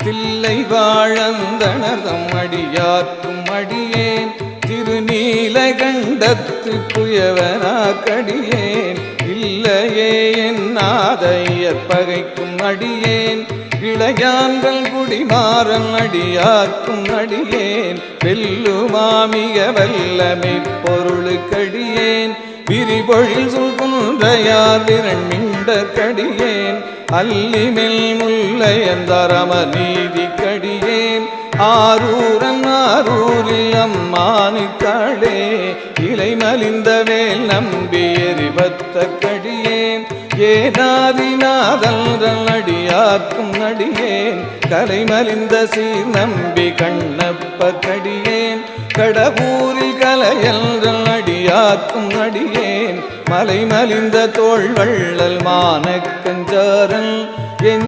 தில்லை வாழந்தனதம் அடியார்க்கும் அடியேன் திருநீலகண்டத்து குயவனாக்கடியேன் இல்லையே என்னாதையற் பகைக்கும் அடியேன் இளையான்கள் குடிமாறன் அடியார்க்கும் அடியேன் வெல்லுமாமிக வல்லமை பொருளுக்கடியேன் விரிபொழில் சுகுன்றையார் விரண்மிண்ட கடியேன் அல்லிமெல் முல்லையந்தரம நீதி கடியேன் ஆரூரன் ஆரூரில் அம்மானுக்காளே இலை மலிந்த வேல் நம்பி எரிபத்த கடியேன் ஏனாதிநாதல் அடியார்க்கும் அடியேன் கலை மலிந்த சீர் நம்பி கண்ணப்ப கடியேன் கடபூரில் கலையல் அடியார்க்கும் அடியேன் மலை மலிந்த தோள் வள்ளல் மானக்கஞ்சாரன்